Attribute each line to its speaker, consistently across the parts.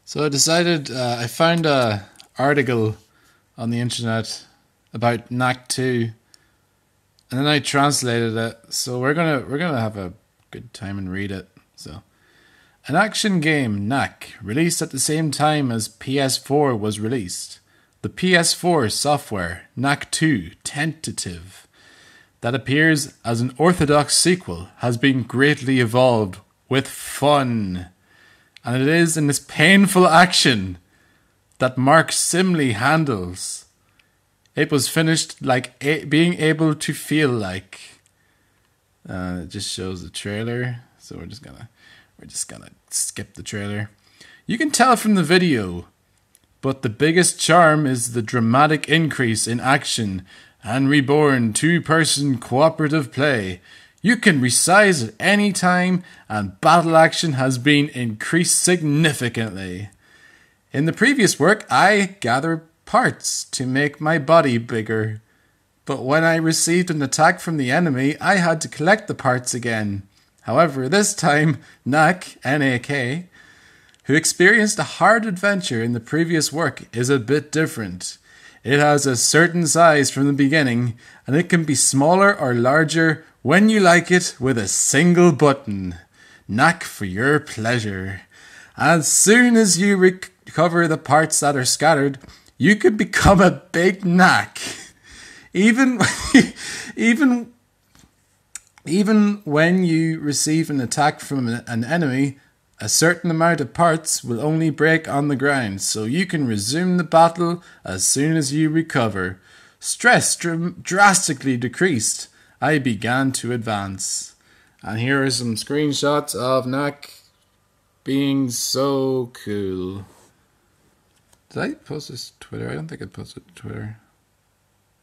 Speaker 1: So I decided I found a article on the internet about knack.2, and then I translated it. So we're gonna have a good time and read it. So, an action game, Knack, released at the same time as PS4 was released. The PS4 software, Knack2 Tentative, that appears as an orthodox sequel, has been greatly evolved with fun. And it is in this painful action that Mark Simley handles. It was finished like being able to feel like. It just shows the trailer, so we're just gonna skip the trailer. You can tell from the video, but the biggest charm is the dramatic increase in action and reborn two-person cooperative play. You can resize at any time, and battle action has been increased significantly. In the previous work, I gathered parts to make my body bigger. But when I received an attack from the enemy, I had to collect the parts again. However, this time, Knack, N-A-K, who experienced a hard adventure in the previous work, is a bit different. It has a certain size from the beginning, and it can be smaller or larger when you like it with a single button. Knack for your pleasure. As soon as you recover the parts that are scattered, you could become a big knack. Even when you receive an attack from an enemy, a certain amount of parts will only break on the ground, so you can resume the battle as soon as you recover. Stress drastically decreased. I began to advance. And here are some screenshots of Knack being so cool. Did I post this to Twitter? I don't think I posted it to Twitter.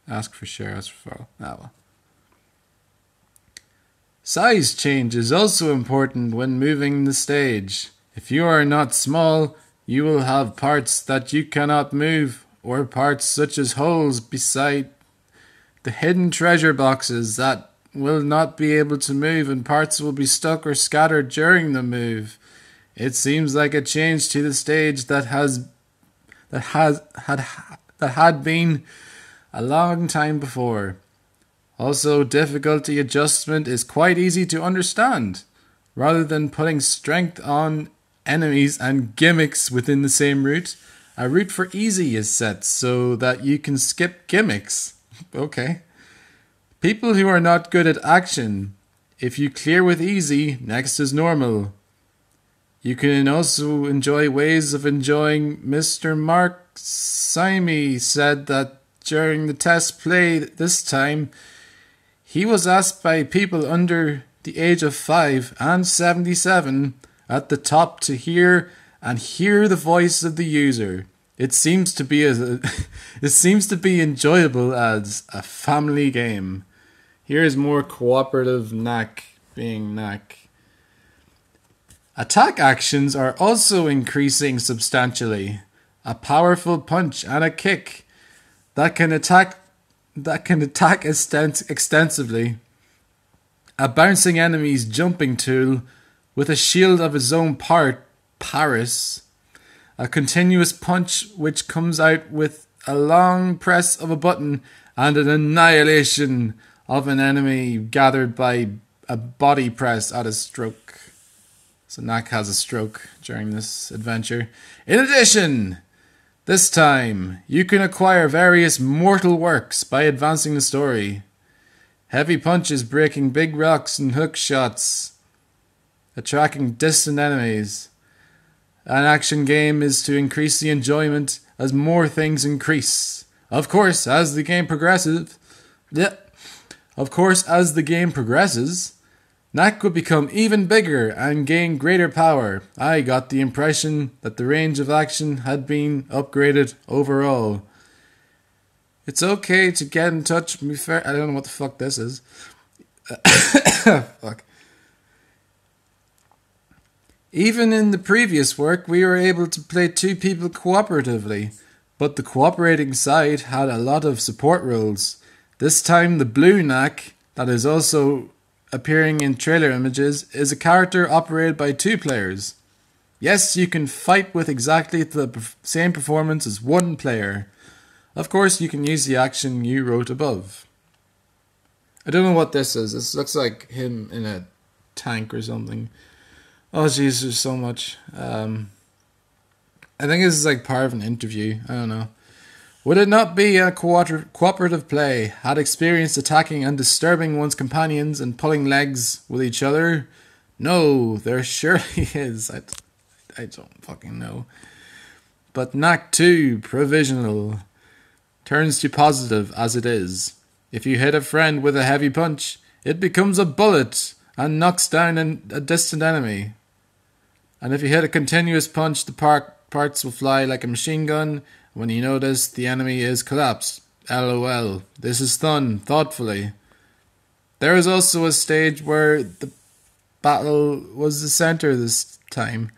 Speaker 1: Ask for share, ask for follow. Well. Size change is also important when moving the stage. If you are not small, you will have parts that you cannot move, or parts such as holes beside the hidden treasure boxes that will not be able to move, and parts will be stuck or scattered during the move. It seems like a change to the stage that had been a long time before. Also, difficulty adjustment is quite easy to understand. Rather than putting strength on enemies and gimmicks within the same route, a route for easy is set so that you can skip gimmicks. Okay. People who are not good at action, if you clear with easy, next is normal. You can also enjoy ways of enjoying. Mr. Mark Simey said that during the test play this time, he was asked by people under the age of 5 and 77 at the top to hear the voice of the user. It seems to be enjoyable as a family game. Here's more cooperative Knack being Knack. Attack actions are also increasing substantially. A powerful punch and a kick that can attack extensively. A bouncing enemy's jumping tool with a shield of his own part, Paris. A continuous punch which comes out with a long press of a button, and an annihilation of an enemy gathered by a body press at a stroke. So Knack has a stroke during this adventure. In addition, this time, you can acquire various mortal works by advancing the story. Heavy punches breaking big rocks and hook shots, attracting distant enemies. An action game is to increase the enjoyment as more things increase. Of course, as the game progresses, Knack would become even bigger and gain greater power. I got the impression that the range of action had been upgraded overall. It's okay to get in touch with me. I don't know what the fuck this is. Fuck. Even in the previous work, we were able to play 2 people cooperatively, but the cooperating side had a lot of support roles. This time, the blue Knack, that is also appearing in trailer images, is a character operated by 2 players. Yes, you can fight with exactly the same performance as one player. Of course, you can use the action you wrote above. I don't know what this is. This looks like him in a tank or something. Oh jeez, there's so much. I think this is like part of an interview. I don't know. Would it not be a cooperative play? Had experienced attacking and disturbing one's companions and pulling legs with each other? No, there surely is. I don't fucking know. But knack 2, provisional, turns to positive as it is. If you hit a friend with a heavy punch, it becomes a bullet and knocks down a distant enemy. And if you hit a continuous punch, the parts will fly like a machine gun. When you notice the enemy is collapsed. LOL. This is done thoughtfully. There is also a stage where the battle was the center this time,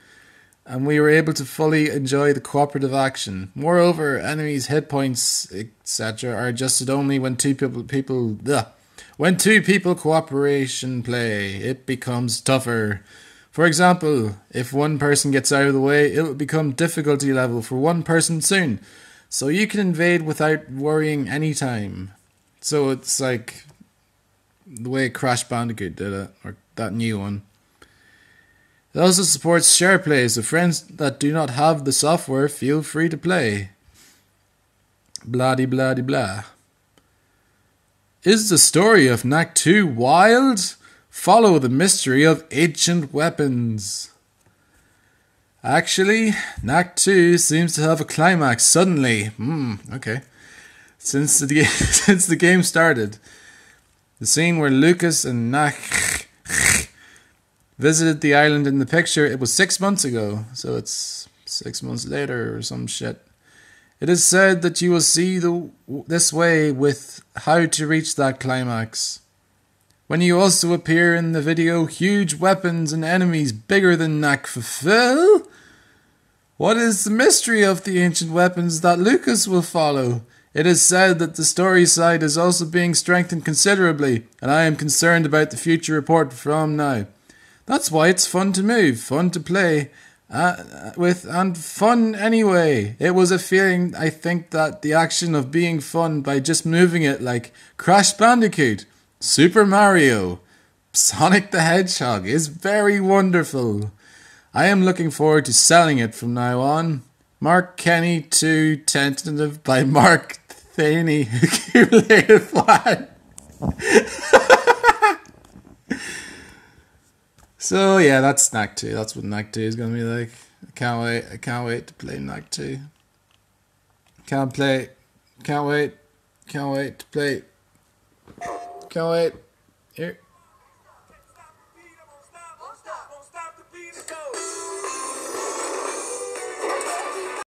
Speaker 1: and we were able to fully enjoy the cooperative action. Moreover, enemies' hit points, etc., are adjusted only when two people cooperation play. It becomes tougher. For example, if one person gets out of the way, it will become difficulty level for one person soon. So you can invade without worrying any time. So it's like the way Crash Bandicoot did it, or that new one. It also supports share play, so friends that do not have the software feel free to play. Blah-de blah-de blah. Is the story of Knack 2 wild? Follow the mystery of ancient weapons. Actually, Knack 2 seems to have a climax suddenly. Okay. Since the game started. The scene where Lucas and Knack visited the island in the picture, it was 6 months ago. So it's 6 months later or some shit. It is said that you will see this way with how to reach that climax. When you also appear in the video, huge weapons and enemies bigger than Knack fulfill? What is the mystery of the ancient weapons that Lucas will follow? It is said that the story side is also being strengthened considerably, and I am concerned about the future report from now. That's why it's fun to move, fun to play with, and fun anyway. It was a feeling, I think, that the action of being fun by just moving it, like Crash Bandicoot, Super Mario, Sonic the Hedgehog, is very wonderful. I am looking forward to selling it from now on. Mark Kenny 2, tentative by Mark Thaney, accumulated flat. So yeah, that's Knack 2. That's what Knack 2 is going to be like. I can't wait to play Knack 2. Can't wait to play. Can't wait. Here.